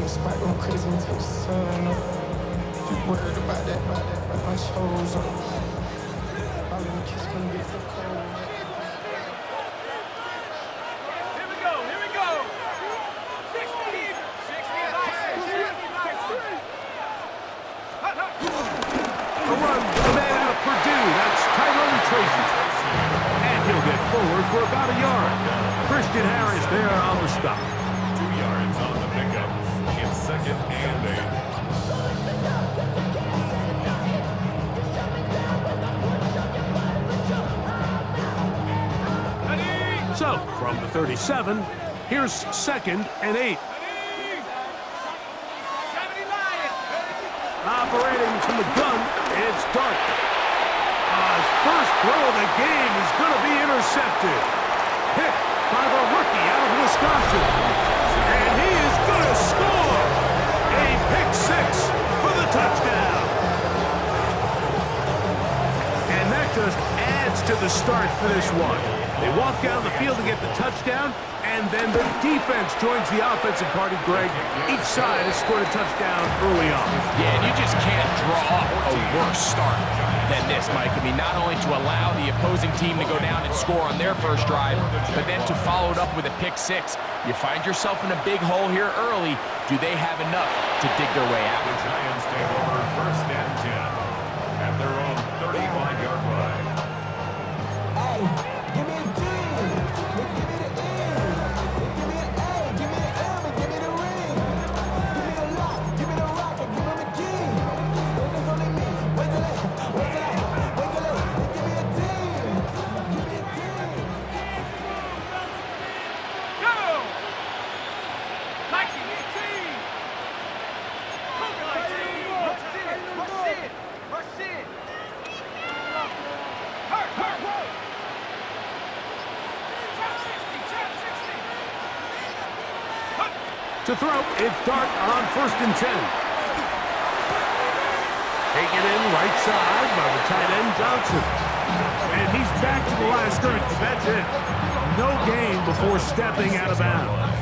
Spike going crazy and take the sun up. You worried about that, my shows up. All in the kiss gonna get the cold. Here we go, here we go. 60 even. 60 Bison, 60 Bison. A run for the man out of Purdue. That's Tyrone Tracy. And he'll get forward for about a yard. Christian Harris there on the stop. 2 yards on the pickup. It's 2nd and 8. So, from the 37, here's 2nd and 8. Operating from the gun, it's Dart. His first throw of the game is going to be intercepted. Picked by the rookie out of Wisconsin. And he is going to score a pick six for the touchdown. And that just adds to the start for this one. They walk down the field to get the touchdown, and then the defense joins the offensive party, Greg. Each side has scored a touchdown early on. Yeah, and you just can't draw up a worse start than this, Mike. I mean, not only to allow the opposing team to go down and score on their first drive, but then to follow it up with a pick six. You find yourself in a big hole here early. Do they have enough to dig their way out? The Giants take over 1st and 10 at their own 35-yard line. Give me a D. Give me the N. Give me an A. Give me the M. And give me the ring. Give me the lock. Give me the rock. And give me the key. There's only me. Wait till it. Give me a D. Give me a D. Go! Nike, team! Cougar like team! Rush in! Hurt! To throw, it's Dart on 1st and 10. Taken in right side by the tight end Johnson. And he's back to the line of scrimmage, but that's it. No gain before stepping out of bounds.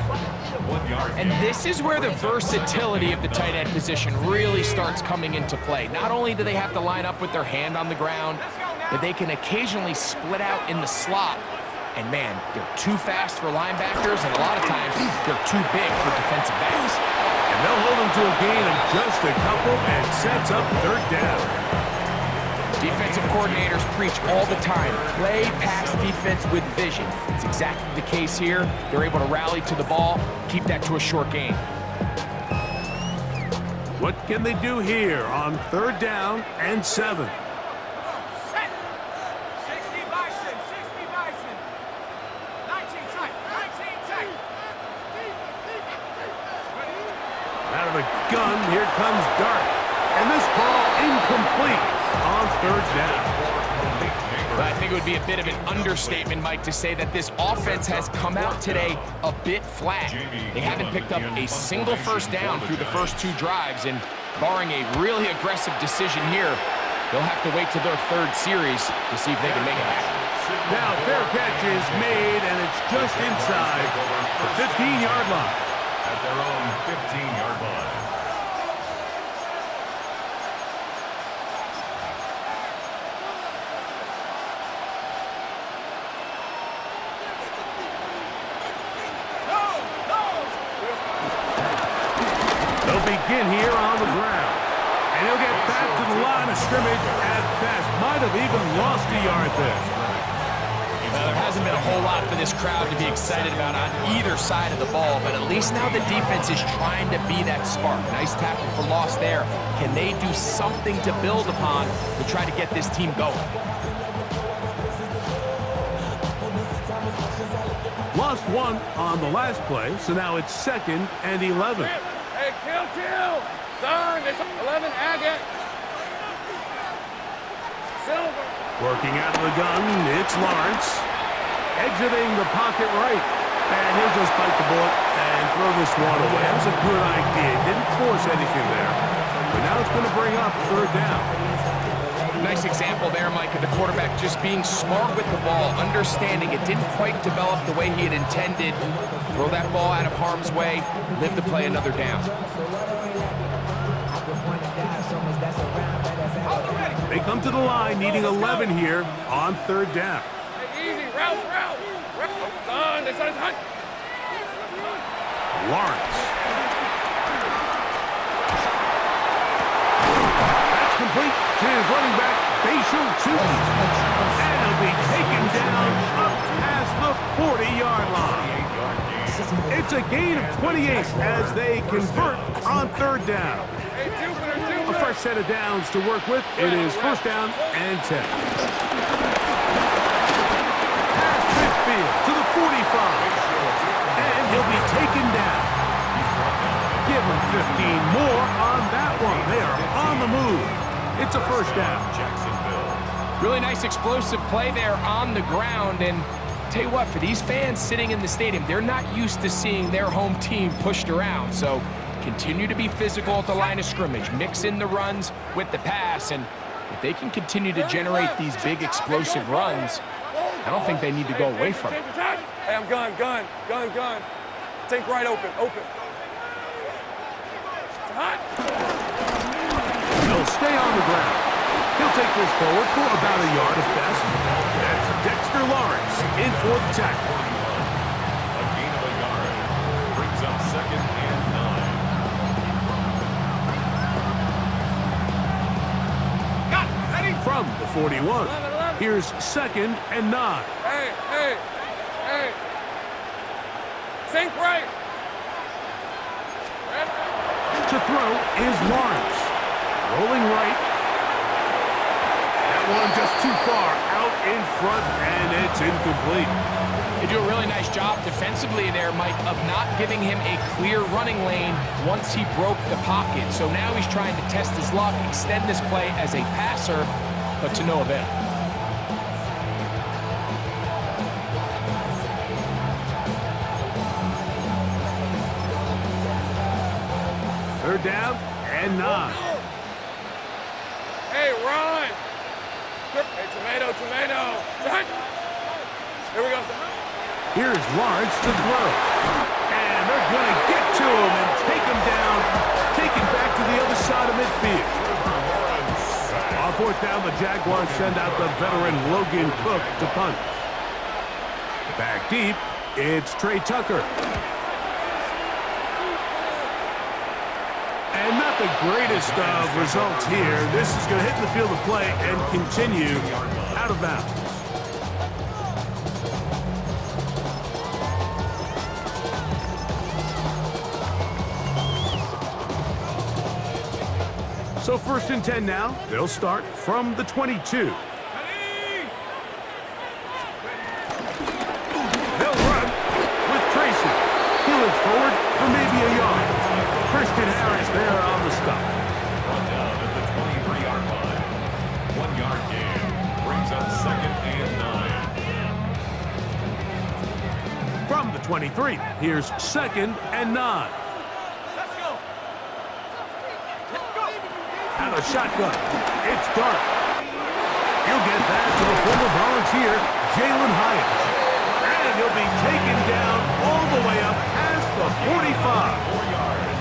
And this is where the versatility of the tight end position really starts coming into play. Not only do they have to line up with their hand on the ground, but they can occasionally split out in the slot. And man, they're too fast for linebackers, and a lot of times they're too big for defensive backs. And they'll hold them to a gain of just a couple and sets up 3rd down. Defensive coordinators preach all the time, play pass defense with vision. It's exactly the case here. They're able to rally to the ball, keep that to a short gain. What can they do here on 3rd down and 7? Out of the gun, here comes Dart. And this ball incomplete on 3rd down. But I think it would be a bit of an understatement, Mike, to say that this offense has come out today a bit flat. They haven't picked up a single first down through the first 2 drives, and barring a really aggressive decision here, they'll have to wait to their 3rd series to see if they can make it happen. Now, fair catch is made, and it's just inside the 15-yard line. At their own 15-yard line. They'll begin here on the ground. And he'll get back to the line of scrimmage at best. Might have even lost a yard there. There hasn't been a whole lot for this crowd to be excited about on either side of the ball, but at least now the defense is trying to be that spark. Nice tackle for loss there. Can they do something to build upon to try to get this team going? Lost 1 on the last play, so now it's 2nd and 11. Hey, kill! Son, it's 11 Agate. Silver. Working out of the gun, it's Lawrence. Exiting the pocket right. And he'll just bite the bullet and throw this one away. That was a good idea. Didn't force anything there. But now it's going to bring up 3rd down. Nice example there, Mike, of the quarterback just being smart with the ball, understanding it didn't quite develop the way he had intended. Throw that ball out of harm's way, live to play another down. They come to the line needing 11 here on third down. Hey, easy, route. Done, this is hot. Lawrence. That's complete to his running back, Bashal Tuki. And he'll be taken down up past the 40-yard line. It's a gain of 28 as they convert on third down. A fresh set of downs to work with. It is first down and 10. Past midfield to the 45. And he'll be taken down. Give him 15 more on that one. They are on the move. It's a first down. Really nice explosive play there on the ground. And tell you what, for these fans sitting in the stadium, they're not used to seeing their home team pushed around. So continue to be physical at the line of scrimmage. Mix in the runs with the pass. And if they can continue to generate these big explosive runs, I don't think they need to go away from it. Hey, I'm gun. Think right, open. He'll stay on the ground. He'll take this forward for about a yard at best. That's Dexter Lawrence in for the tackle. A gain of a yard. Brings up second and 9. From the 41, here's second and 9. Hey. Think right. To throw is Lawrence. Rolling right. That one just too far out in front, and it's incomplete. They do a really nice job defensively there, Mike, of not giving him a clear running lane once he broke the pocket. So now he's trying to test his luck, extend this play as a passer, but to no avail. Third down and 9. Hey, run. Hey, tomato. Right. Here we go. Here's Lawrence to throw. And they're going to get to him and take him down, take him back to the other side of midfield. On fourth down, the Jaguars send out the veteran Logan Cook to punt. Back deep, it's Trey Tucker. And not the greatest of results here. This is going to hit the field of play and continue out of bounds. So first and 10 now. They'll start from the 22. They'll run with Tracy. He'll forward for maybe a yard. Christian Harris there on the stop. Brought down at the 23-yard line. 1 yard gain. Brings up second and 9. From the 23, here's second and 9. Let's go. Out of shotgun. It's Dark. He'll get that to the former volunteer, Jalen Hyatt. And he'll be taken down all the way up past the 45. 4 yards.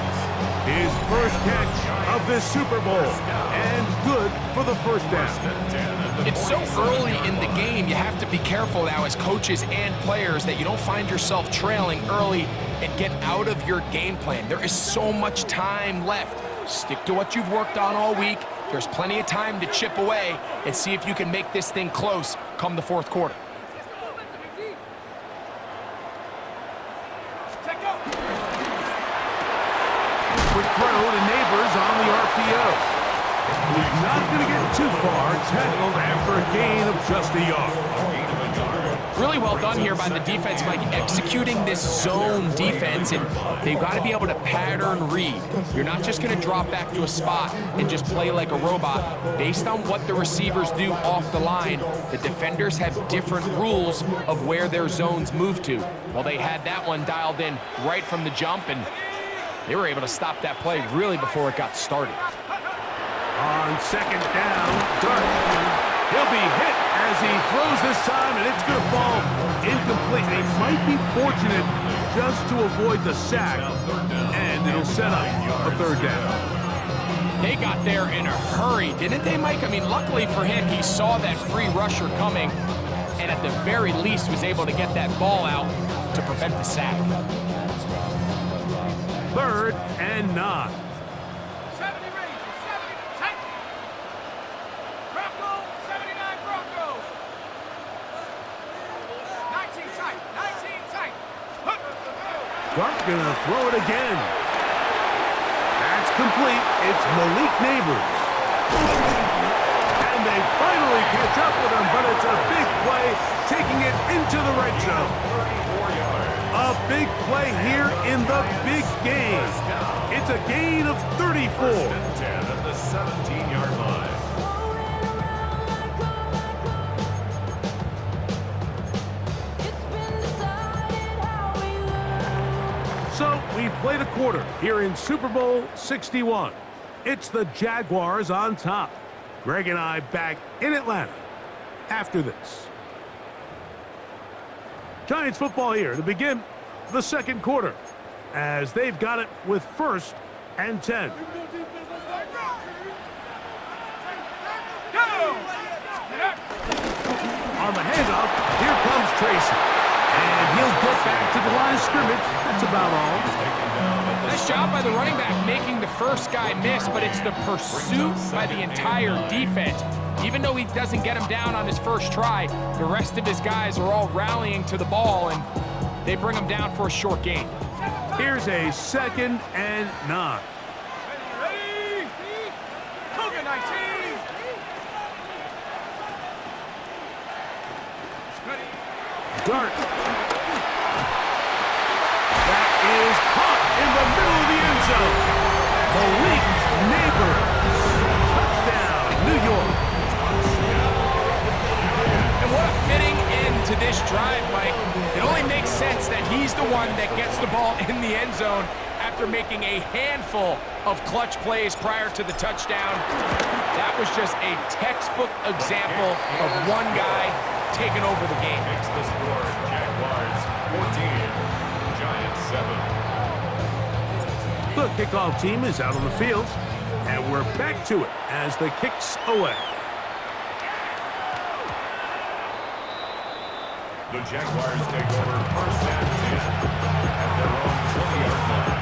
His first catch of this Super Bowl, and good for the first down. It's so early in the game, you have to be careful now as coaches and players that you don't find yourself trailing early and get out of your game plan. There is so much time left. Stick to what you've worked on all week. There's plenty of time to chip away and see if you can make this thing close come the fourth quarter. Quick throw to Neighbors on the RPO. He's not going to get too far, tackled after a gain of just a yard. Really well done here by the defense, Mike, executing this zone defense, and they've got to be able to pattern read. You're not just going to drop back to a spot and just play like a robot. Based on what the receivers do off the line, the defenders have different rules of where their zones move to. Well, they had that one dialed in right from the jump, and they were able to stop that play really before it got started. On second down, Dark. He'll be hit as he throws this time, and it's going to fall incomplete. They might be fortunate just to avoid the sack, and it'll set up a third down. They got there in a hurry, didn't they, Mike? I mean, luckily for him, he saw that free rusher coming, and at the very least was able to get that ball out to prevent the sack. 3rd and 9. 70 range, 70, tight. Bronco, 79 Bronco. 19 tight, 19 tight. Hook. Dart gonna throw it again. That's complete. It's Malik Neighbors. And they finally catch up with him, but it's a big play, taking it into the red zone. A big play here in the big game. It's a gain of 34. 10 at the 17-yard line. So we've played a quarter here in Super Bowl 61. It's the Jaguars on top. Greg and I back in Atlanta after this. Giants football here to begin the second quarter as they've got it with 1st and 10. Go! On the handoff, here comes Tracy. And he'll get back to the line of scrimmage. That's about all. Nice job by the running back making the first guy miss, but it's the pursuit by the entire defense. Even though he doesn't get him down on his first try, the rest of his guys are all rallying to the ball, and they bring him down for a short gain. Here's a 2nd and 9. Ready? Cougar 19. Ready? Dart. That is caught in the middle of the end zone. Malik Neighbors. Touchdown, New York. And what a fitting end to this drive, Mike. It only makes sense that he's the one that gets the ball in the end zone after making a handful of clutch plays prior to the touchdown. That was just a textbook example of one guy taking over the game. Makes the score Jaguars 14, Giants 7. The kickoff team is out on the field, and we're back to it as the kick's away. The Jaguars take over 1st and 10 at their own 20-yard line.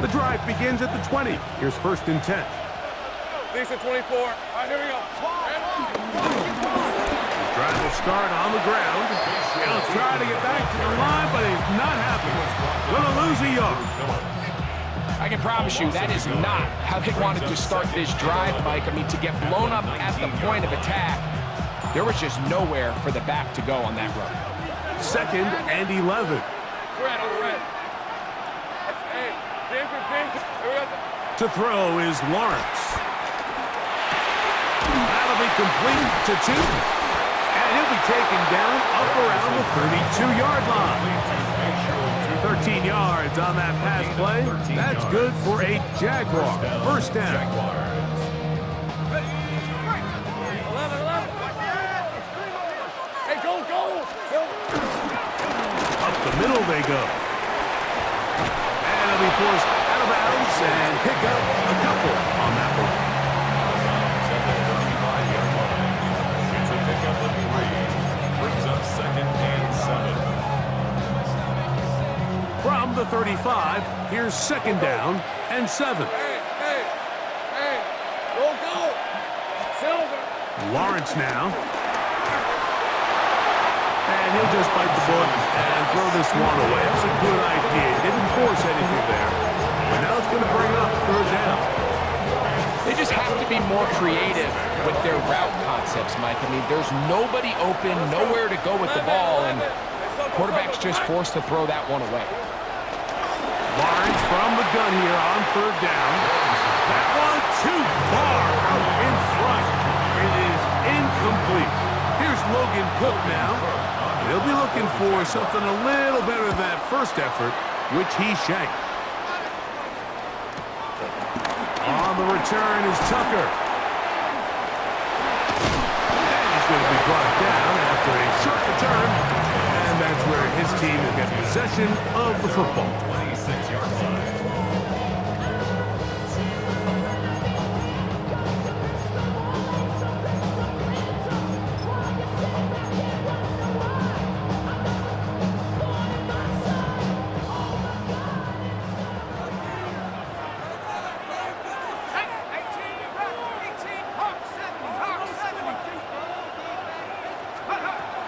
The drive begins at the 20. Here's 1st and 10. Leads at 24. All right, here we go. Drive will start on the ground. He'll try to get back to the line, but he's not happy. Gonna lose a yard. I can promise you that is not how they wanted to start this drive, Mike. I mean, to get blown up at the point of attack, there was just nowhere for the back to go on that run. 2nd and 11. Red on the red. Hey, James. Here we go. To throw is Lawrence. That'll be complete to 2. And he'll be taken down up around the 32-yard line. 13 yards on that pass play. That's good for a Jaguar. 1st down. 11. Hey, go. Up the middle they go. And he'll be forced out of bounds and pick up a couple on that one. It's a pickup of 3. Brings up 2nd and 7. From the 35, here's 2nd down and 7. Hey. Go. Silver. Lawrence now. And he'll just bite the bullet and throw this one away. That's a good idea. He didn't force anything there. But now it's going to bring up 3rd down. They just have to be more creative with their route concepts, Mike. I mean, there's nobody open, nowhere to go with the ball, and quarterback's just forced to throw that one away. Lawrence from the gun here on 3rd down. That one too far out in front. It is incomplete. Here's Logan Cook now. He'll be looking for something a little better than that first effort, which he shanked. On the return is Tucker. And he's going to be brought down after a short return. And that's where his team will get possession of the football. 26-yard line.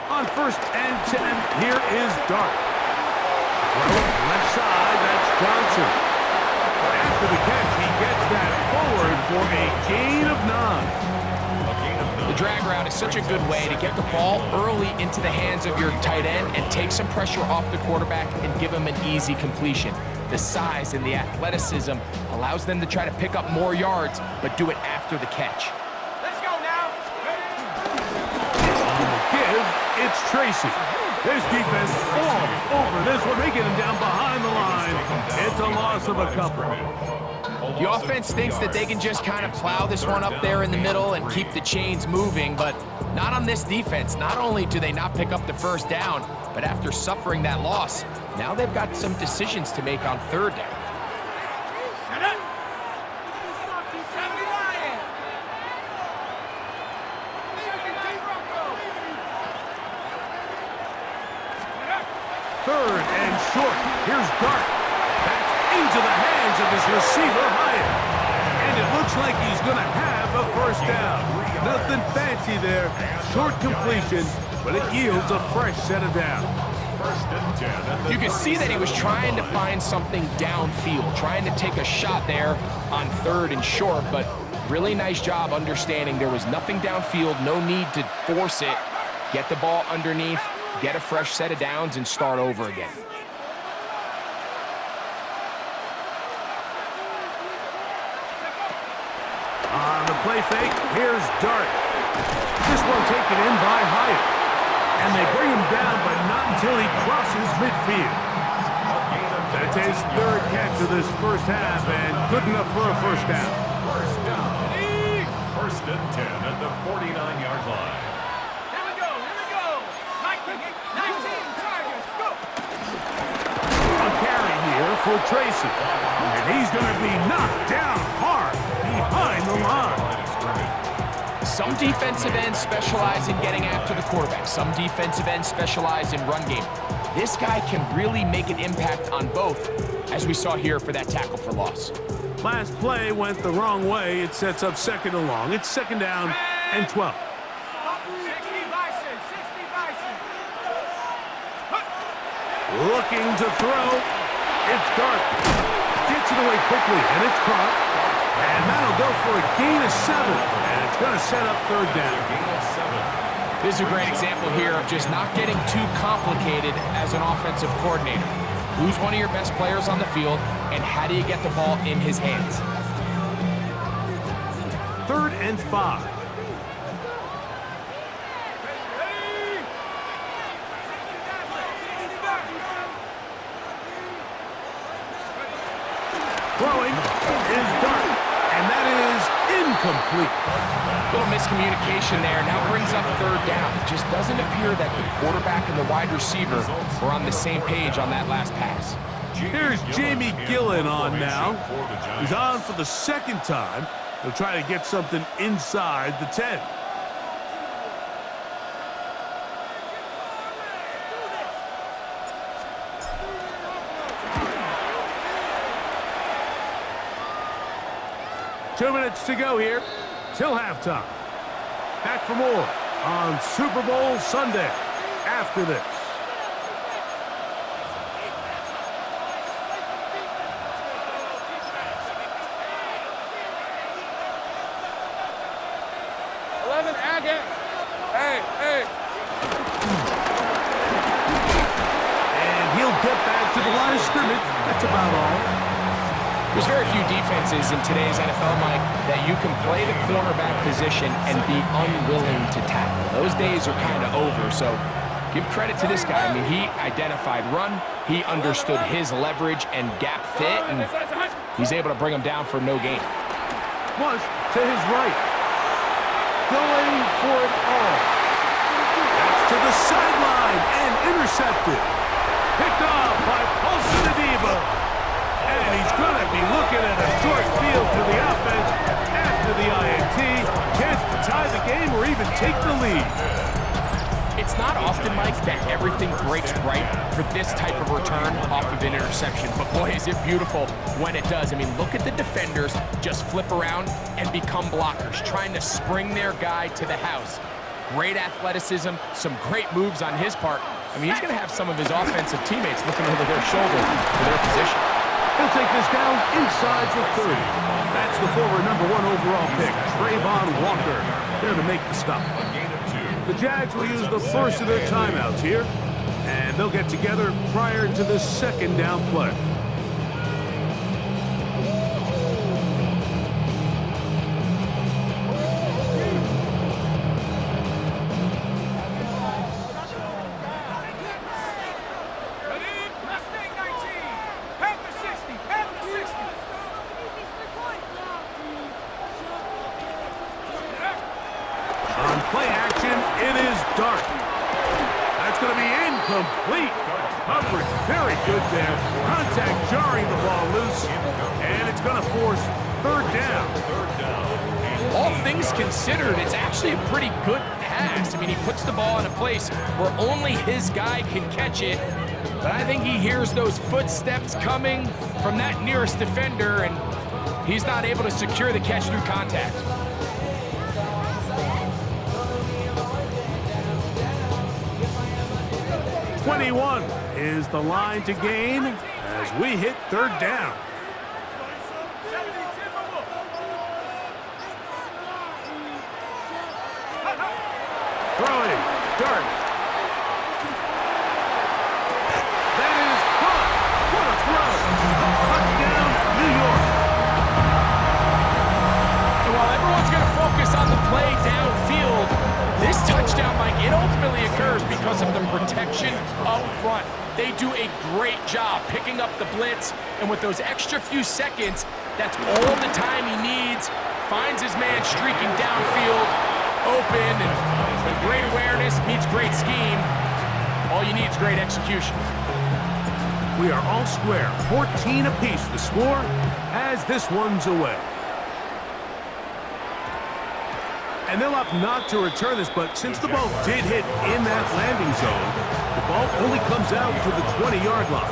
On 1st and 10, here is Dart. Left side, that's Johnson. After the catch, he gets that forward for a gain of 9. The drag route is such a good way to get the ball early into the hands of your tight end and take some pressure off the quarterback and give him an easy completion. The size and the athleticism allows them to try to pick up more yards, but do it after the catch. Let's go now. On the give, it's Tracy. This defense all over this one. They get him down behind the line. It's a loss of a couple. The offense thinks that they can just kind of plow this one up there in the middle and keep the chains moving, but not on this defense. Not only do they not pick up the first down, but after suffering that loss, now they've got some decisions to make on 3rd down. Shut up. 70 Lion. 79 Bronco. Shut up. 3rd and short. Here's Dart. Back into the hands of his receiver, Hyatt. And it looks like he's going to have a first down. Nothing fancy there. Short completion, but it yields a fresh set of downs. 1st and 10. You can see that he was trying to find something downfield, trying to take a shot there on 3rd and short, but really nice job understanding there was nothing downfield, no need to force it. Get the ball underneath, get a fresh set of downs, and start over again. On the play fake, here's Dart. This one taken in by Hyatt. And they bring him down, but not until he crosses midfield. That's his 3rd catch of this first half, and good enough for a first down. First down. 1st and 10 at the 49-yard line. Here we go. 19 Chargers. Go. A carry here for Tracy. And he's going to be knocked down hard behind the line. Some defensive ends specialize in getting after the quarterback. Some defensive ends specialize in run game. This guy can really make an impact on both, as we saw here for that tackle for loss. Last play went the wrong way. It sets up 2nd and long. It's 2nd down and 12. 60 Bison. 60 Bison. Looking to throw. It's Dart. Gets it away quickly, and it's caught. And that'll go for a gain of 7. And it's going to set up 3rd down. This is a great example here of just not getting too complicated as an offensive coordinator. Who's one of your best players on the field, and how do you get the ball in his hands? 3rd and 5. Throwing is Dart, and that is incomplete. Little miscommunication there. Now brings up 3rd down. It just doesn't appear that the quarterback and the wide receiver were on the same page on that last pass. Here's Jamie Gillen on now. He's on for the 2nd time. He'll try to get something inside the 10. Two minutes to go here till halftime. Back for more on Super Bowl Sunday after this. And he'll get back to the line of scrimmage. That's about all. There's very few defenses in today's NFL, Mike, that you can play the cornerback position and be unwilling to tackle. Those days are kind of over, so give credit to this guy. I mean, he identified run, he understood his leverage and gap fit, and he's able to bring him down for no gain. Flush to his right. Going for it all. That's to the sideline and intercepted. Picked off by Paulson Adebo. And he's going to be looking at a short field for the offense after the INT. Chance to tie the game or even take the lead. It's not often, Mike, that everything breaks right for this type of return off of an interception. But boy, is it beautiful when it does. I mean, look at the defenders just flip around and become blockers, trying to spring their guy to the house. Great athleticism, some great moves on his part. I mean, he's going to have some of his offensive teammates looking over their shoulder for their position. He'll take this down inside the 30. That's the former #1 overall pick, Trayvon Walker, there to make the stop. The Jags will use the first of their timeouts here, and they'll get together prior to the second down play. Play action, it is Dart. That's going to be incomplete. Coverage very good there. Contact jarring the ball loose, and it's going to force third down. All things considered, it's actually a pretty good pass. I mean, he puts the ball in a place where only his guy can catch it, but I think he hears those footsteps coming from that nearest defender, and he's not able to secure the catch through contact. 21 is the line to gain as we hit third down. Throwing, Dart. That is caught. What a throw. Touchdown, New York. And while everyone's going to focus on the play downfield, this touchdown, Mike, it ultimately occurs because of the protection up front. They do a great job picking up the blitz, and with those extra few seconds, that's all the time he needs. Finds his man streaking downfield, open, and great awareness meets great scheme. All you need is great execution. We are all square, 14 apiece the score as this one's away. And they'll opt not to return this, but since the ball did hit in that landing zone, the ball only comes out to the 20-yard line.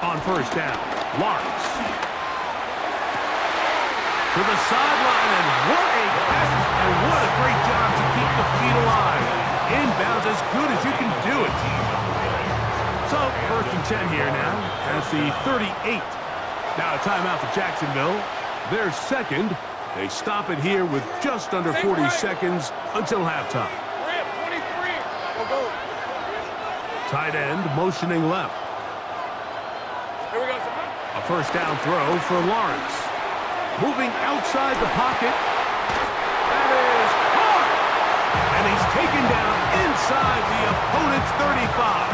On first down, Lawrence. To the sideline, and what a catch, and what a great job to keep the feet alive. Inbounds as good as you can do it. So, 1st and 10 here now at the 38. Now a timeout for Jacksonville. Their second. They stop it here with just under 40 seconds until halftime. Tight end motioning left. A first down throw for Lawrence. Moving outside the pocket. That is hard. And he's taken down inside the opponent's 35.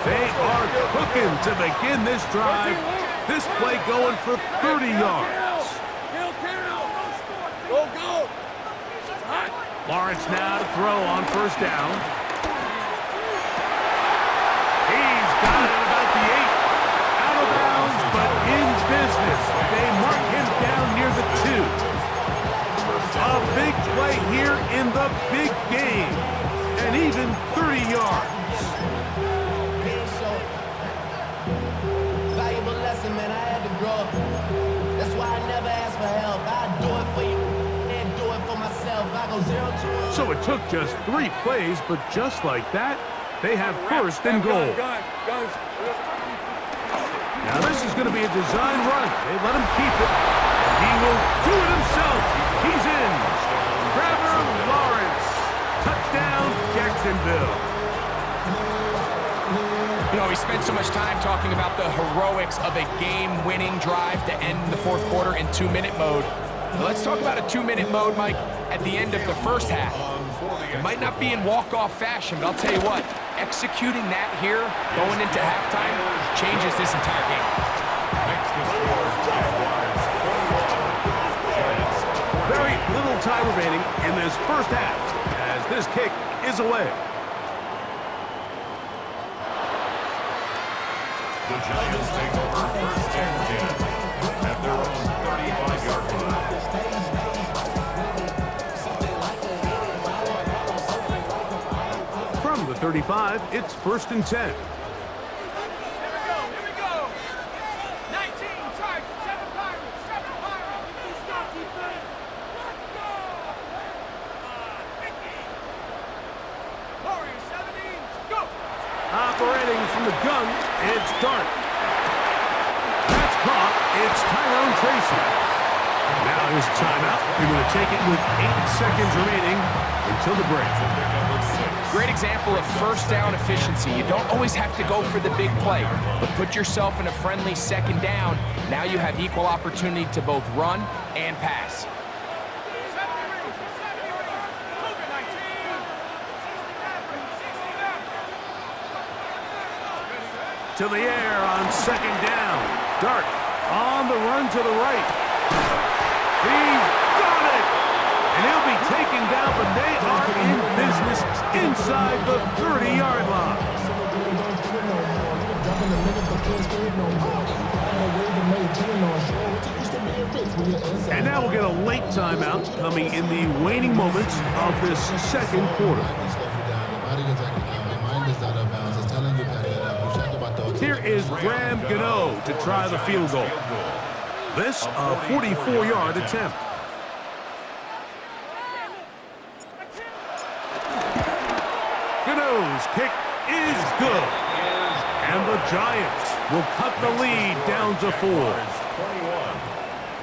They are cooking to begin this drive. This play going for 30 yards. Go. Lawrence now to throw on first down. He's got it about the 8. Out of bounds, but in business. They mark him down near the 2. A big play here in the big game. And even 30 yards. Valuable lesson, man. I had to grow up. That's why I never ask for help. I do it for you and do it for myself. I go 0 to 1. So it took just 3 plays, but just like that, they have first and goal. Now this is going to be a design run. They let him keep it. And he will do it himself. He's in. Trevor Lawrence. Touchdown, Jacksonville. You know, we spent so much time talking about the heroics of a game-winning drive to end the fourth quarter in 2-minute mode. But let's talk about a 2-minute mode, Mike, at the end of the first half. It might not be in walk-off fashion, but I'll tell you what, executing that here, going into halftime, changes this entire game. Next to score, Jaguars 21. Giants. Very little time remaining in this first half as this kick is away. The Giants take over first and 10 at their own 35-yard line. From the 35, it's first and 10. Here we go. 19, charge, 7 Pirates, 7 Pirates. Warriors, 17, go. Operating from the gun, it's Dart. That's caught. It's Tyrone Tracy. Now his timeout. They're going to take it with 8 seconds remaining until the break. Great example of first down efficiency. You don't always have to go for the big play, but put yourself in a friendly second down. Now you have equal opportunity to both run and pass. 70 rings, Cougar 19, 69, 69. To the air on second down. Dart on the run to the right. He's got it! And he'll be taken down, but they are in business inside the 30-yard line. And now we'll get a late timeout coming in the waning moments of this second quarter. Here is Graham Gano to try the field goal. This, a 44-yard attempt. Gano's kick is good. And the Giants will cut the lead down to 4. 21.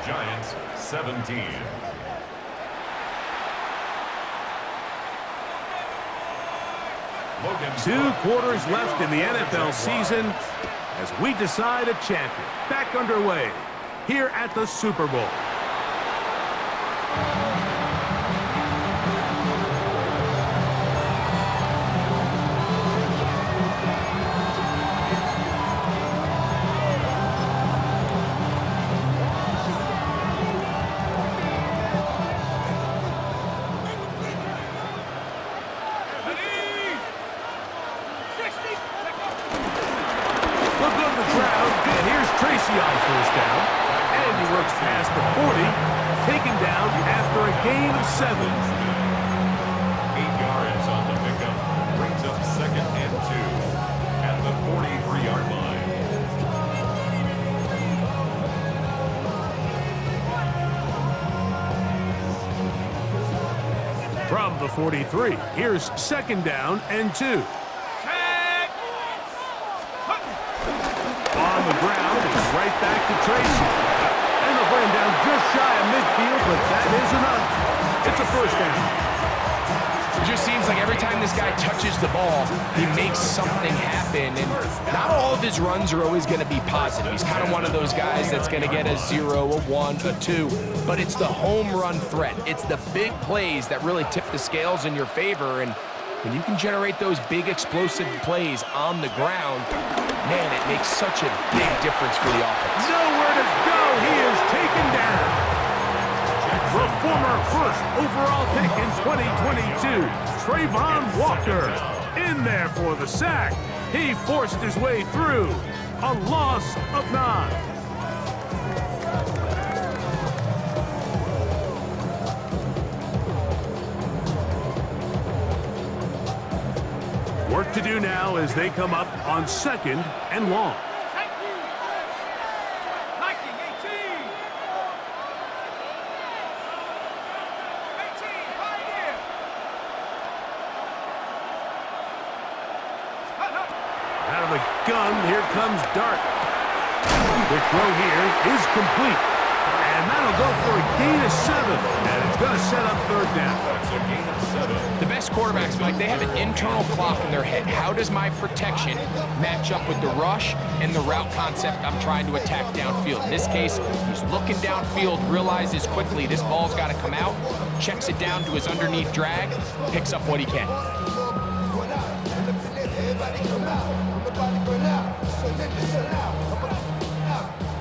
Giants 17. Logan 2 quarters left in the NFL season as we decide a champion. Back underway here at the Super Bowl. Tracy on first down, and he works past the 40, taken down after a gain of 7. 8 yards on the pickup, brings up second and 2 at the 43-yard line. From the 43, here's second down and 2. On the ground, it's right back to Tracy. And they'll bring him down just shy of midfield, but that is enough. It's a first down. It just seems like every time this guy touches the ball, he makes something happen. And not all of his runs are always going to be positive. He's kind of one of those guys that's going to get a 0, a 1, a 2. But it's the home run threat. It's the big plays that really tip the scales in your favor. And when you can generate those big explosive plays on the ground, man, it makes such a big difference for the offense. Nowhere to go. He is taken down. The former first overall pick in 2022, Trayvon Walker, in there for the sack. He forced his way through. A loss of 9. Work to do now as they come up on second and long. Out of the gun, here comes Dart. The throw here is complete. And that'll go for a gain of 7. And it's going to set up third down. That's a gain of 7. The best quarterbacks, Mike, they have an internal clock in their head. How does my protection match up with the rush and the route concept I'm trying to attack downfield? In this case, he's looking downfield, realizes quickly this ball's got to come out, checks it down to his underneath drag, picks up what he can.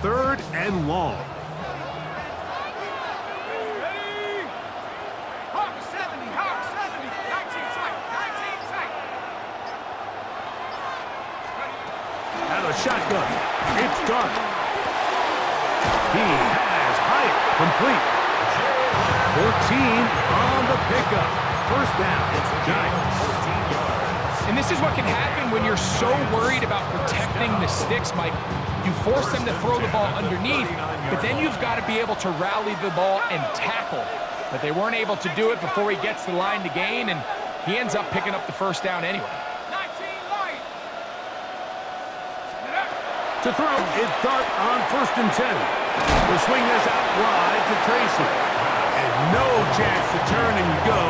Third and long. Ready? Hawk 70, Hawk 70. 19 tight, 19 tight. Out of shotgun. It's dark. He has height. Complete. 14 on the pickup. First down. It's Giants. 14 yards. And this is what can happen when you're so worried about protecting the sticks, Mike. You force them to throw the ball underneath, but then you've got to be able to rally the ball and tackle. But they weren't able to do it before he gets the line to gain, and he ends up picking up the first down anyway. 19 light. To throw, it's Dart on 1st and 10. We'll swing this out wide to Tracy. And no chance to turn and go.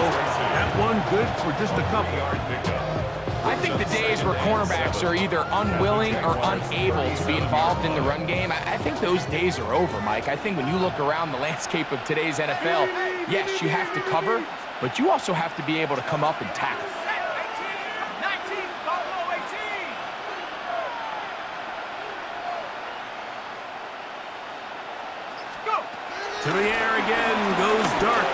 That one good for just a couple. Yard pickup. I think the days where cornerbacks are either unwilling or unable to be involved in the run game, I think those days are over, Mike. I think when you look around the landscape of today's NFL, yes, you have to cover, but you also have to be able to come up and tackle. 19, Buffalo 18. Go. To the air again goes Dart.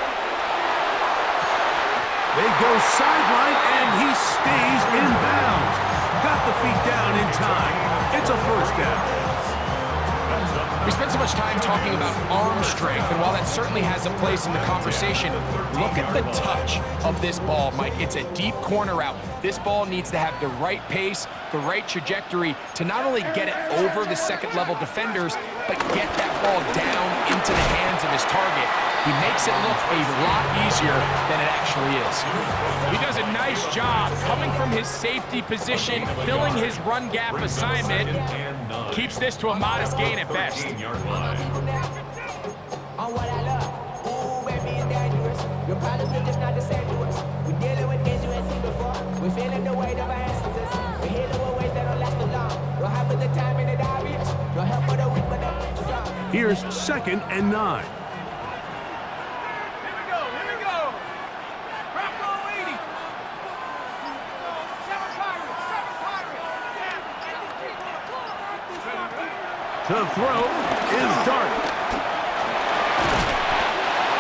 They go sideline, and he stays in bounds. Got the feet down in time. It's a first down. We spent so much time talking about arm strength, and while that certainly has a place in the conversation, look at the touch of this ball, Mike. It's a deep corner route. This ball needs to have the right pace, the right trajectory to not only get it over the second-level defenders, but get that ball down into the hands of his target. He makes it look a lot easier than it actually is. He does a nice job coming from his safety position, filling his run gap assignment, keeps this to a modest gain at best. 13-yard line. On what I love. Ooh, baby, it's dangerous. Your problems are just not the same to us. We're dealing with things you ain't seen before. We're feeling the weight of our ancestors. We're healing with ways that don't last too long. Don't have the time and the obvious. No help for the weak, but the strong. Here's 2nd and 9. Here we go. Bronco 80. 7 Pirates, 7 Pirates. To throw is Dart.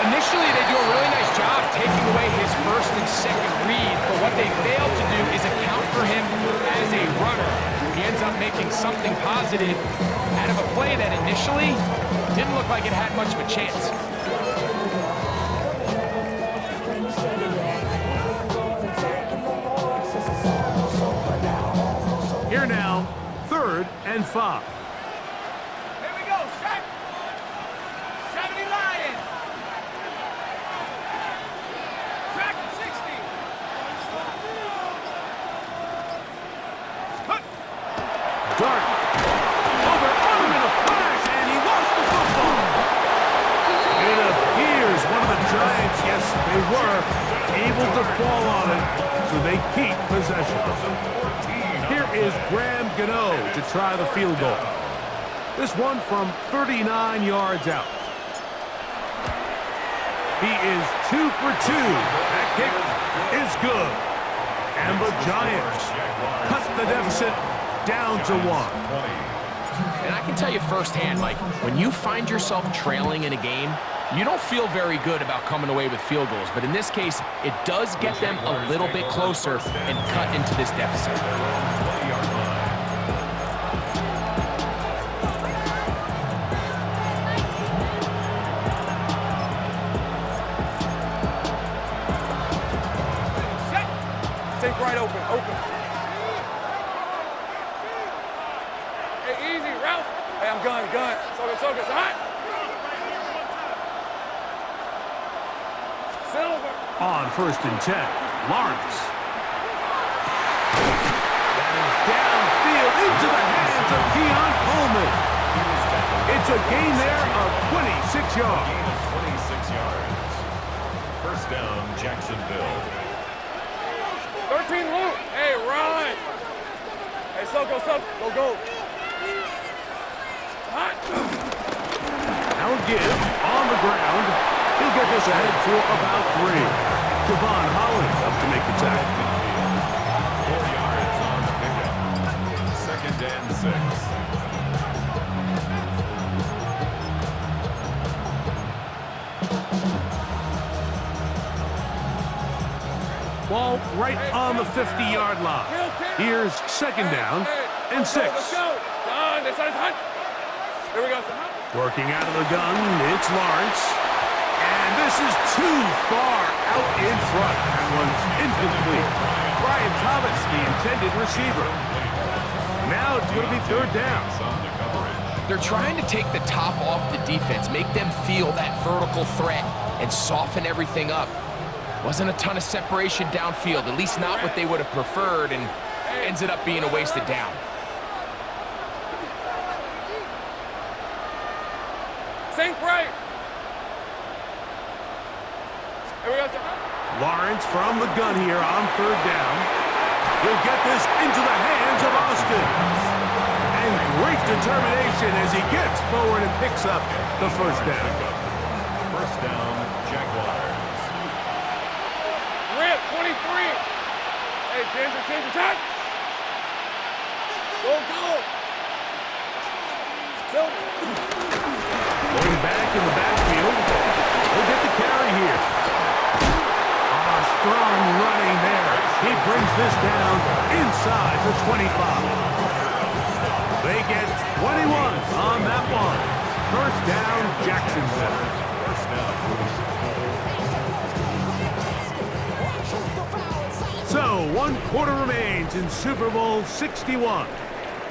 Initially, they do a really nice job taking away his first and second read, but what they failed to do is account for him as a runner. He ends up making something positive out of a play that initially didn't look like it had much of a chance. Here now, 3rd and 5. Here we go, set. 70 Lion. Dragon 60. Dart. Over in a flash, and he lost the football. It appears one of the Giants, yes, they were able to fall on it, so they keep possession. Here is Graham Gano to try the field goal. This one from 39 yards out. He is 2 for 2. That kick is good. And the Giants cut the deficit down to 1. And I can tell you firsthand, Mike, when you find yourself trailing in a game, you don't feel very good about coming away with field goals. But in this case, it does get them a little bit closer and cut into this deficit. 20-yard line. Set. Take right open. Hey, easy, Ralph. Hey, I'm gun. Focus, all right? Silver. On 1st and 10, Lawrence. That is downfield into the hands of Keon Coleman. a gain there of 26 yards. Gain of 26 yards. First down, Jacksonville. 13 loop. Hey, run. Hey, Soko, go. Hot. Now a give on the ground. He'll get this ahead for about 3. Javon Holland up to make the tackle. 4 yards on the pickup. Second and 6. Ball right on the 50-yard line. Here's second down and 6. Let's go. Done. This side's hot. Here we go. Working out of the gun, it's Lawrence. And this is too far out in front. That one's incomplete. Brian Thomas, the intended receiver. Now it's going to be third down. They're trying to take the top off the defense, make them feel that vertical threat, and soften everything up. Wasn't a ton of separation downfield, at least not what they would have preferred, and ends up being a wasted down. Sink right. Here we go. Lawrence from the gun here on third down. He'll get this into the hands of Austin. And great determination as he gets forward and picks up the first down. First down, Jaguars. Rip, 23. Hey, Ginger, touch. Go. Going back in the backfield. He'll get the carry here. Strong running there. He brings this down inside the 25. They get 21 on that one. First down, Jacksonville. First down. So, 1 quarter remains in Super Bowl 61.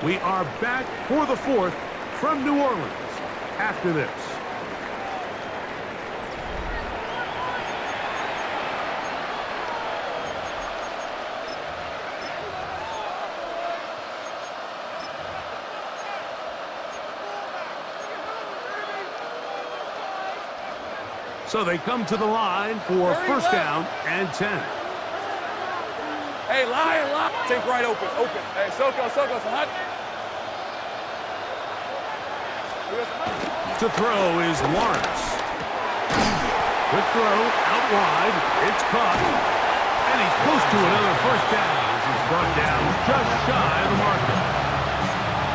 We are back for the 4th from New Orleans after this. So they come to the line for first down and 10. Hey, lie. Sink right open. Hey, Soko, it's hot. To throw is Lawrence. Quick throw, out wide. It's caught. And he's close to another first down as he's brought down just shy of the marker.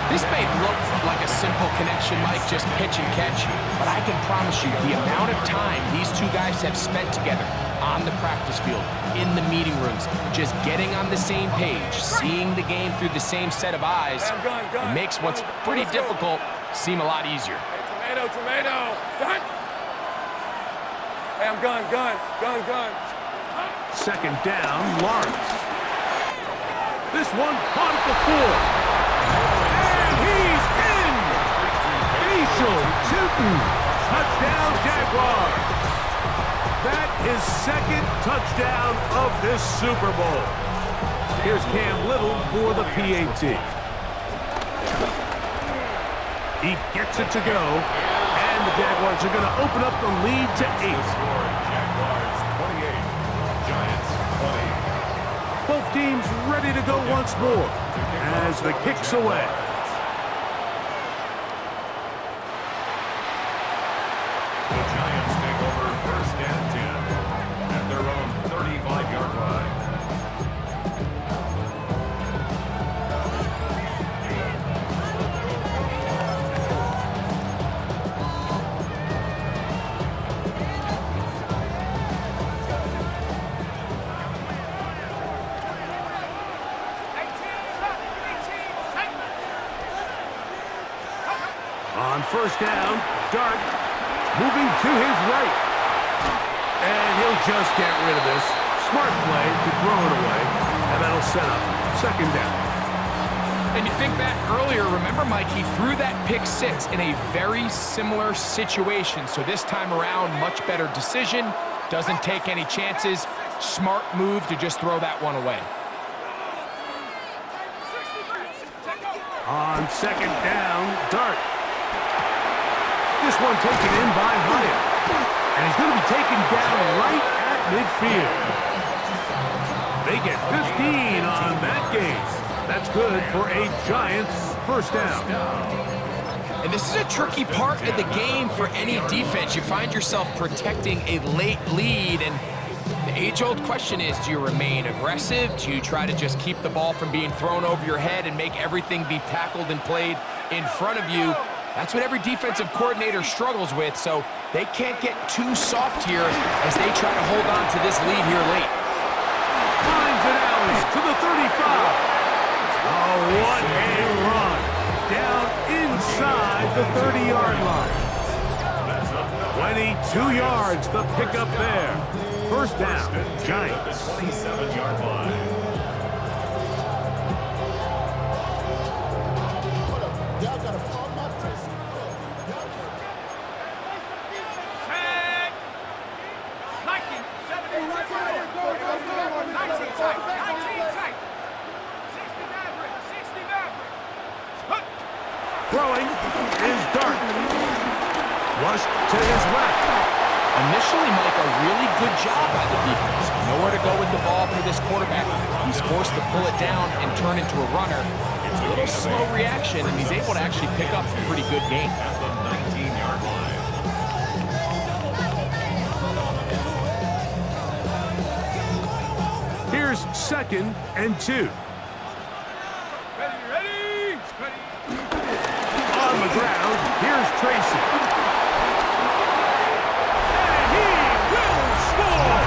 This may look like a simple connection, Mike, just pitch and catch, but I can promise you the amount of time these two guys have spent together on the practice field, in the meeting rooms, just getting on the same page, seeing the game through the same set of eyes, it makes what's pretty difficult seem a lot easier. Hey, tomato. Done. Hey, I'm gun. Second down, Lawrence. This one caught at the 4. He's in! Facial Tootin! Touchdown, Jaguars! That is second touchdown of this Super Bowl. Here's Cam Little for the PAT. He gets it to go, and the Jaguars are going to open up the lead to 8. Jaguars 28, Giants 20. Both teams ready to go once more as the kick's away. The Giants take over first and 10 at their own 35-yard line. On first down, Dart moving to his right. And he'll just get rid of this. Smart play to throw it away. And that'll set up second down. And you think back earlier, remember, Mike, he threw that pick 6 in a very similar situation. So this time around, much better decision. Doesn't take any chances. Smart move to just throw that one away. On second down, Dart. This one taken in by Hyatt. And he's going to be taken down right at midfield. They get 15 on that game. That's good for a Giants first down. And this is a tricky part of the game for any defense. You find yourself protecting a late lead, and the age-old question is, do you remain aggressive? Do you try to just keep the ball from being thrown over your head and make everything be tackled and played in front of you? That's what every defensive coordinator struggles with, so they can't get too soft here as they try to hold on to this lead here late. Finds it out to the 35. Oh, what a run. Down inside the 30-yard line. 22 yards, the pickup there. First down, Giants. 27-yard line. Throwing is Dart. Flushed to his left. Initially, Mike, a really good job by the defense. Nowhere to go with the ball for this quarterback. He's forced to pull it down and turn into a runner. A little slow reaction, and he's able to actually pick up a pretty good gain. At the 19-yard line. Here's 2nd and 2. Ready. On the ground, here's Tracy. And he will score!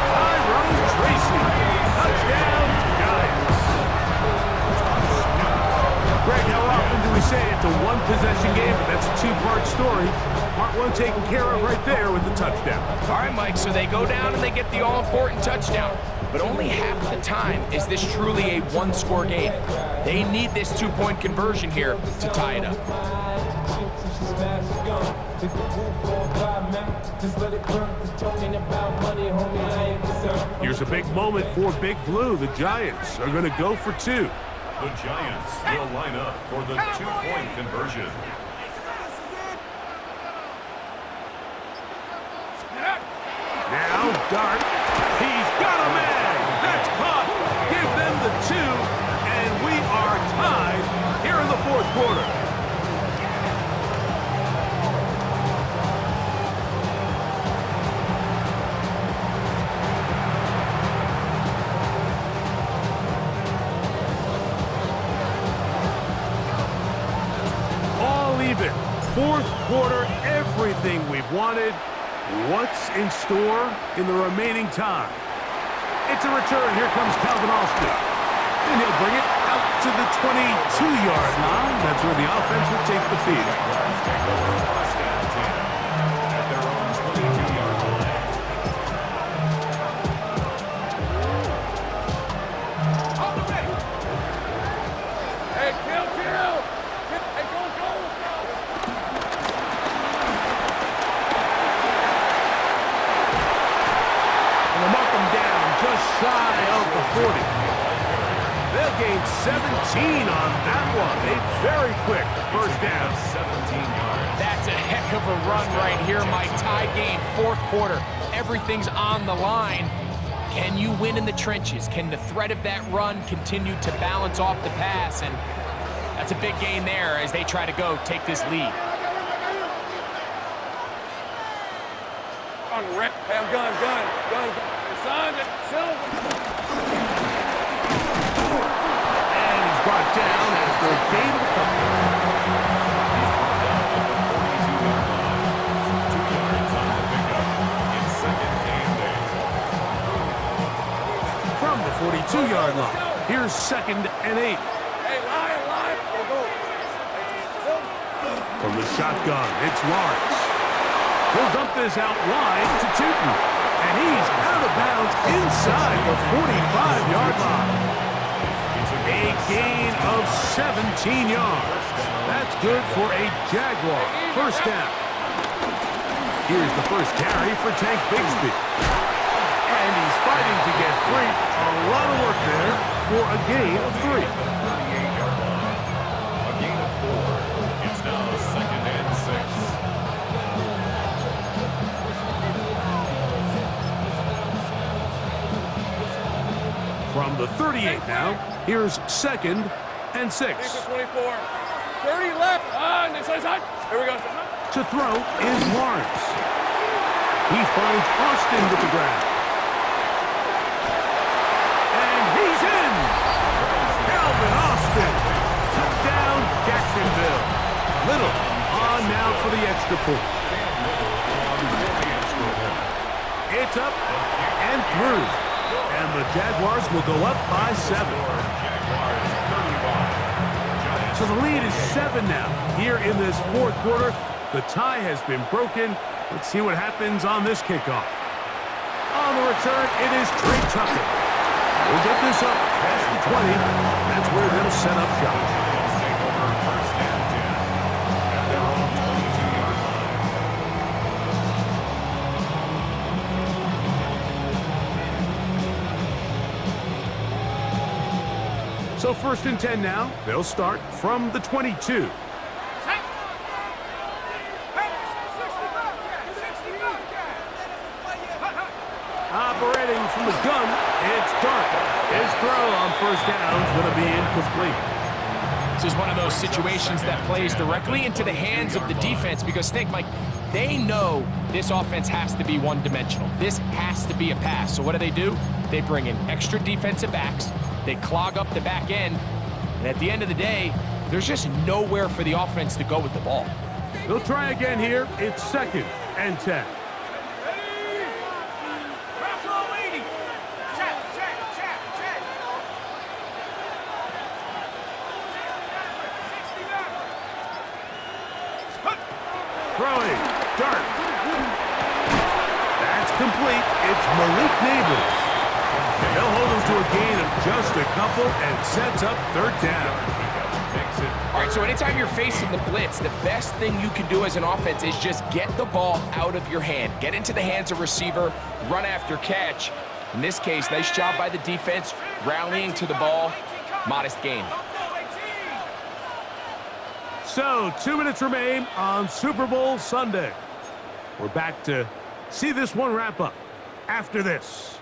Tyrone Tracy. Touchdown, Giants. Greg, how often do we say it's a one-possession game, but that's a two-part story? Part one taken care of right there with the touchdown. All right, Mike, so they go down and they get the all-important touchdown. But only half the time is this truly a one-score game. They need this two-point conversion here to tie it up. Here's a big moment for Big Blue. The Giants are going to go for two. The Giants will line up for the two-point conversion. Now Dart. He's got a man. That's caught. Give them the two, and we are tied here in the fourth quarter. All even. Fourth quarter, everything we've wanted. What's in store in the remaining time? It's a return. Here comes Calvin Austin. And he'll bring it out to the 22-yard line. That's where the offense will take the field. First and 10 at their own 22-yard line. On the way. Hey, kill. Hey, go. And they'll mark them down just shy of the 40. They'll gain 17 on that one. A very quick first down. 17 yards. That's a heck of a run right here, Mike. Tie game, fourth quarter. Everything's on the line. Can you win in the trenches? Can the threat of that run continue to balance off the pass? And that's a big gain there as they try to go take this lead. On the rip. Hey, I'm gun. Son, And he's brought down after a gain of a couple. From the 42-yard line, here's 2nd and 8. Hey, line. Go. From the shotgun, it's Lawrence. He'll dump this out wide to Tootin. And he's out of bounds inside the 45-yard line. A gain of 17 yards. That's good for a Jaguar first down. Here's the first carry for Tank Bigsby. And he's fighting to get free. A lot of work there for a gain of 3. 38-yard line. A gain of 4. It's now 2nd and 6. the 38 now. Here's 2nd and 6. 24. 30 left. On this side. Here we go. To throw is Lawrence. He finds Austin with the grab. And he's in! Calvin Austin! Touchdown, Jacksonville. Little on now for the extra point. It's up and through. And the Jaguars will go up by 7. So the lead is 7 now. Here in this 4th quarter, the tie has been broken. Let's see what happens on this kickoff. On the return, it is Trey Tucker. We'll get this up past the 20. That's where they'll set up shop. Take over 1st and 10 at their own 22-yard line. So 1st and 10 now. They'll start from the 22. Operating from the gun, it's Dark. His throw on 1st down is going to be incomplete. This is one of those situations that plays directly into the hands of the defense because think, Mike, they know this offense has to be one-dimensional. This has to be a pass. So what do? They bring in extra defensive backs. They clog up the back end. And at the end of the day, there's just nowhere for the offense to go with the ball. They'll try again here. It's 2nd and 10. Throwing, Dart. That's complete. It's Malik Neighbors. And they'll hold him to a gain of just a couple and sets up 3rd down. All right, so anytime you're facing the blitz, the best thing you can do as an offense is just get the ball out of your hand. Get into the hands of receiver, run after catch. In this case, nice job by the defense, rallying to the ball. Modest gain. So, 2 minutes remain on Super Bowl Sunday. We're back to see this one wrap up after this.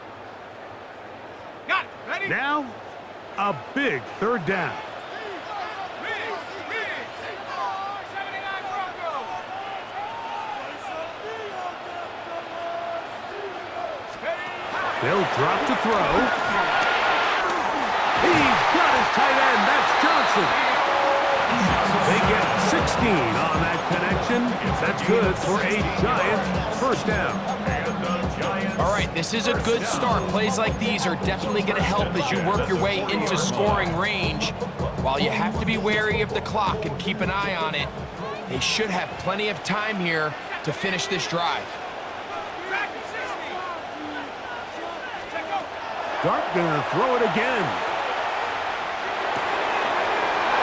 Got it. Ready? Now, a big 3rd down. They'll drop to throw. He's got his tight end. That's Johnson. They get 16 on that connection. That's good for a Giants 1st down. All right, this is a good start. Plays like these are definitely going to help as you work your way into scoring range. While you have to be wary of the clock and keep an eye on it, they should have plenty of time here to finish this drive. Dart gonna throw it again.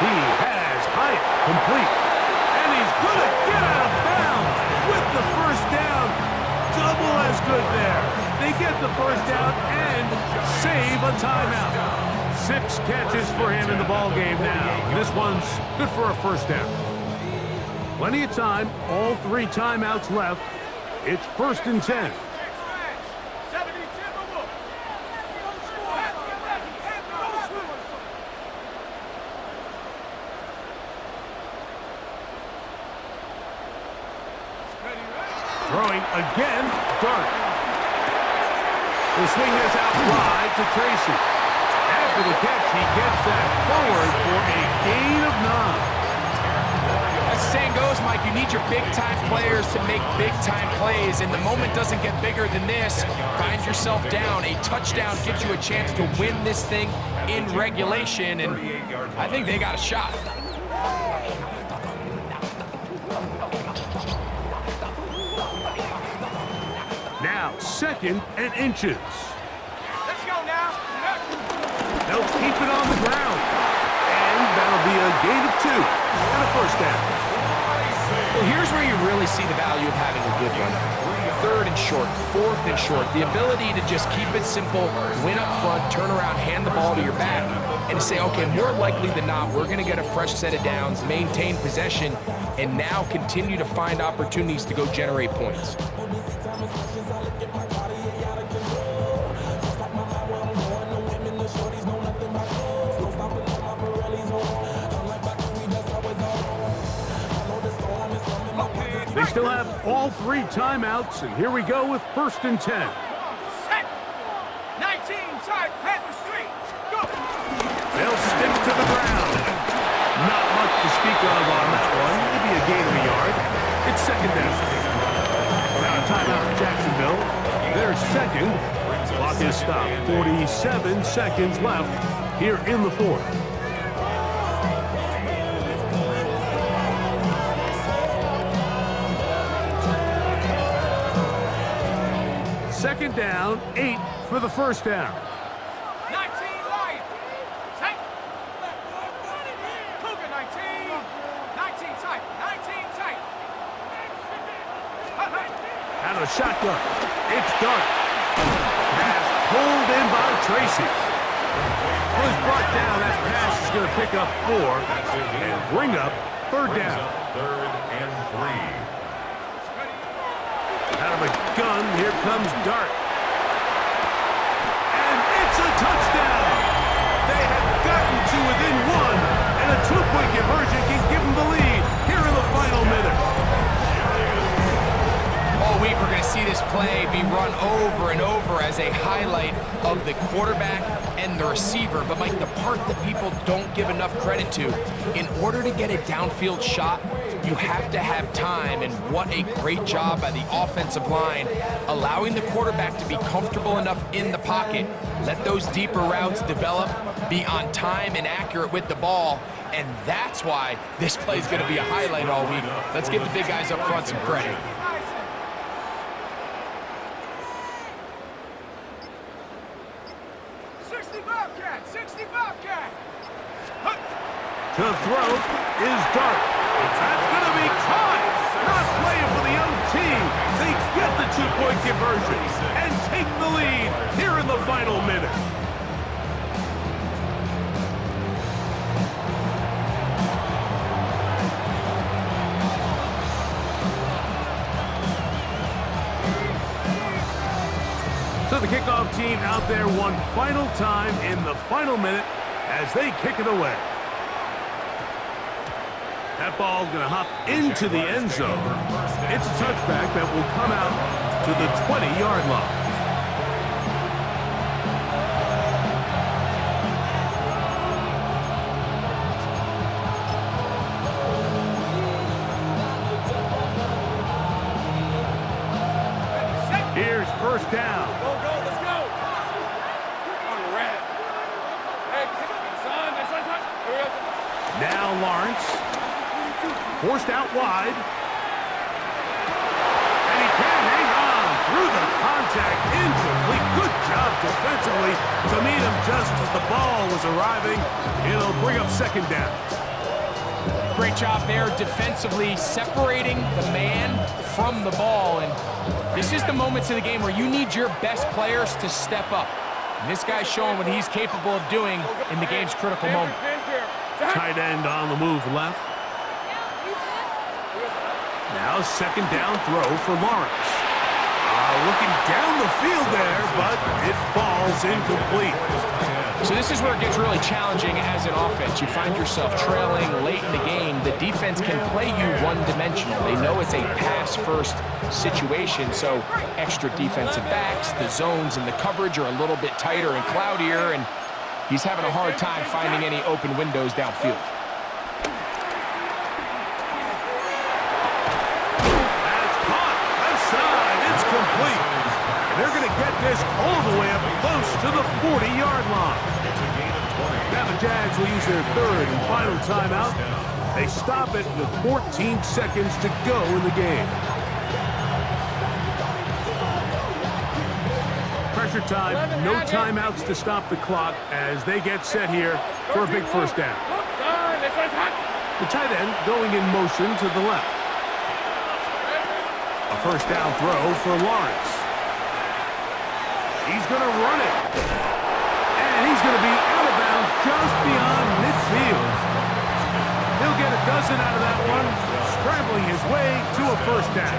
He has Hyatt complete. And he's gonna get out of bounds with the 1st down. Double as good there. They get the 1st down and save a timeout. 6 catches for him in the ball game now. This one's good for a 1st down. Plenty of time. All 3 timeouts left. It's 1st and 10. Throwing again, Dart. We'll swing this out wide to Tracy. After the catch, he gets that forward for a gain of 9. As the saying goes, Mike, you need your big-time players to make big-time plays, and the moment doesn't get bigger than this. Find yourself down. A touchdown gives you a chance to win this thing in regulation, and I think they got a shot. Now, 2nd and inches. Let's go now. They'll keep it on the ground. And that'll be a gain of 2 and a 1st down. Well, here's where you really see the value of having a good run. 3rd and short, 4th and short. The ability to just keep it simple, win up front, turn around, hand the ball to your back, and to say, okay, more likely than not, we're going to get a fresh set of downs, maintain possession, and now continue to find opportunities to go generate points. Get my body out of control. Just like my mind when I'm going, no women, no shorties, no still have all 3 timeouts, and here we go with 1st and 10. Set. 19, side, Panther Street. Go. They'll stick to the ground. Not much to speak of on that one. Maybe a gain of a yard. It's 2nd down. Now a timeout for Jacksonville. Their 2nd. Clock is stopped. 47 seconds left here in the 4th. Second down, 8 for the 1st down. 19, Lion. Set. Cougar 19. 19 tight. 19 tight. Out of the shotgun. It's Dart. Pass pulled in by Tracy. Was brought down. That pass is going to pick up 4 and bring up 3rd down. 3rd and 3. Out of a gun, here comes Dart. And it's a touchdown! They have gotten to within 1, and a 2-point conversion can give them the lead here in the final minute. All week, we're going to see this play be run over and over as a highlight of the quarterback and the receiver. But, Mike, the part that people don't give enough credit to, in order to get a downfield shot, you have to have time, and what a great job by the offensive line, allowing the quarterback to be comfortable enough in the pocket, let those deeper routes develop, be on time and accurate with the ball, and that's why this play is going to be a highlight all week. Let's give the big guys up front some credit. 60 Bobcat. 60 Bobcat. To throw is Dart. That's going to be caught. Not playing for the young team. They get the 2-point conversion and take the lead here in the final minute. So the kickoff team out there one final time in the final minute as they kick it away. That ball going to hop into the end zone. It's a touchback that will come out to the 20-yard line. Here's 1st down. Go, let's go. On the red. Hey, son, that's son. Here we go. Now Lawrence. Forced out wide. And he can't hang on through the contact. Incomplete. Good job defensively to meet him just as the ball was arriving. It'll bring up 2nd down. Great job there defensively, separating the man from the ball. And this is the moments of the game where you need your best players to step up. And this guy's showing what he's capable of doing in the game's critical moment. Tight end on the move left. Now 2nd down throw for Lawrence. Looking down the field there, but it falls incomplete. So this is where it gets really challenging as an offense. You find yourself trailing late in the game. The defense can play you one-dimensional. They know it's a pass-first situation, so extra defensive backs, the zones and the coverage are a little bit tighter and cloudier, and he's having a hard time finding any open windows downfield. That's caught. Left side. It's complete. And they're going to get this all the way up close to the 40-yard line. Now the Jags will use their 3rd and final timeout. They stop it with 14 seconds to go in the game. Pressure time, no timeouts to stop the clock as they get set here for a big 1st down. The tight end going in motion to the left. A 1st down throw for Lawrence. He's going to run it. And he's going to be out of bounds just beyond midfield. He'll get a dozen out of that one, scrambling his way to a 1st down.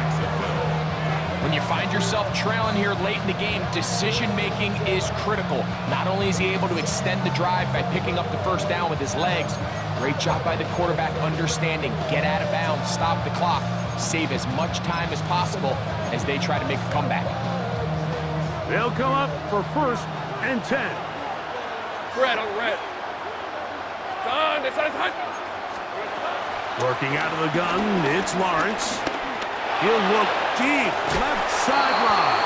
When you find yourself trailing here late in the game, decision-making is critical. Not only is he able to extend the drive by picking up the first down with his legs, great job by the quarterback understanding, get out of bounds, stop the clock, save as much time as possible as they try to make a comeback. They'll come up for 1st and 10. Red on red. Son, this is hot. Working out of the gun, it's Lawrence. He'll look deep, left sideline.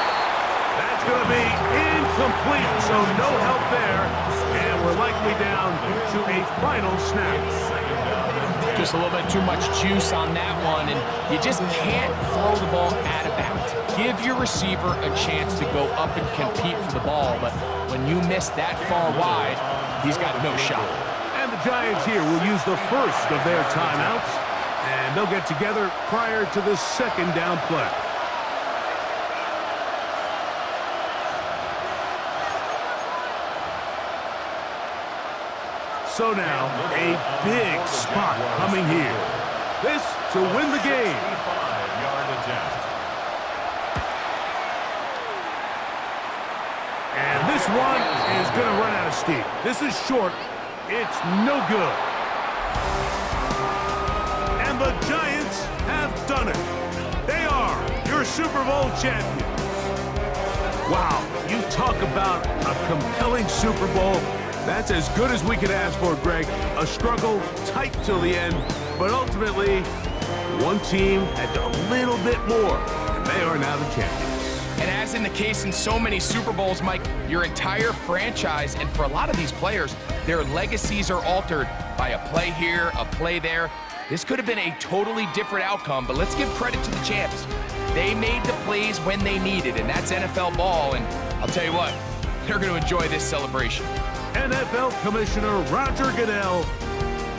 That's going to be incomplete, so no help there. And we're likely down to a final snap. Just a little bit too much juice on that one, and you just can't throw the ball out of bounds. Give your receiver a chance to go up and compete for the ball, but when you miss that far wide, he's got no shot. And the Giants here will use the first of their timeouts, and they'll get together prior to the 2nd down play. So now, a big spot coming here. This to win the game. 65-yard attempt. And this one is going to run out of steam. This is short. It's no good. And the Giants have done it. They are your Super Bowl champions. Wow, you talk about a compelling Super Bowl. That's as good as we could ask for, Greg. A struggle, tight till the end, but ultimately, one team had a little bit more, and they are now the champions. And as in the case in so many Super Bowls, Mike, your entire franchise, and for a lot of these players, their legacies are altered by a play here, a play there. This could have been a totally different outcome, but let's give credit to the champs. They made the plays when they needed, and that's NFL ball, and I'll tell you what, they're going to enjoy this celebration. NFL Commissioner Roger Goodell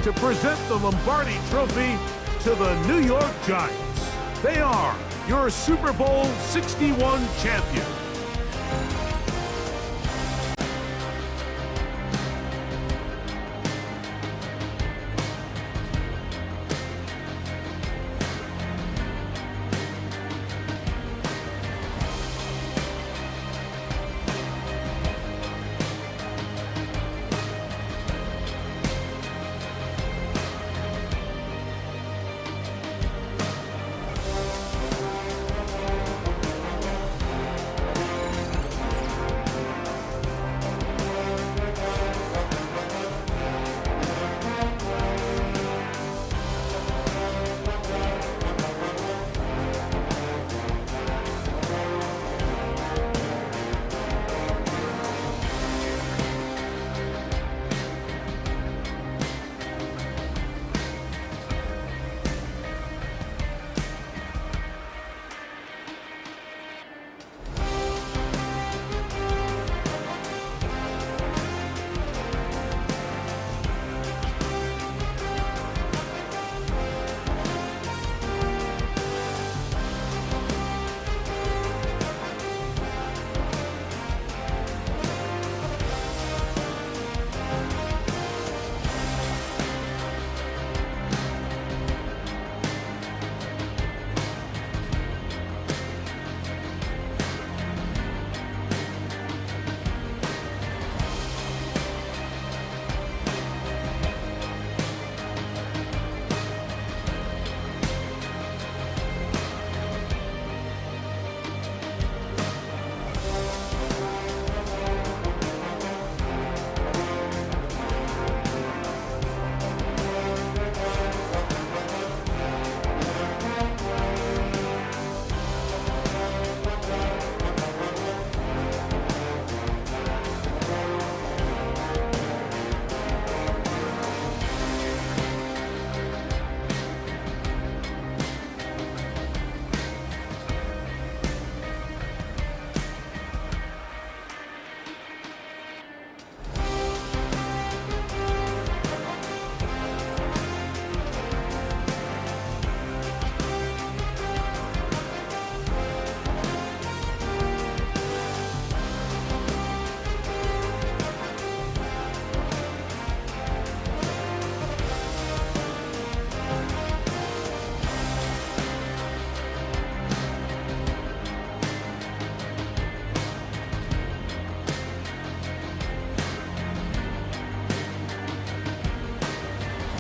to present the Lombardi Trophy to the New York Giants. They are your Super Bowl 61 champions.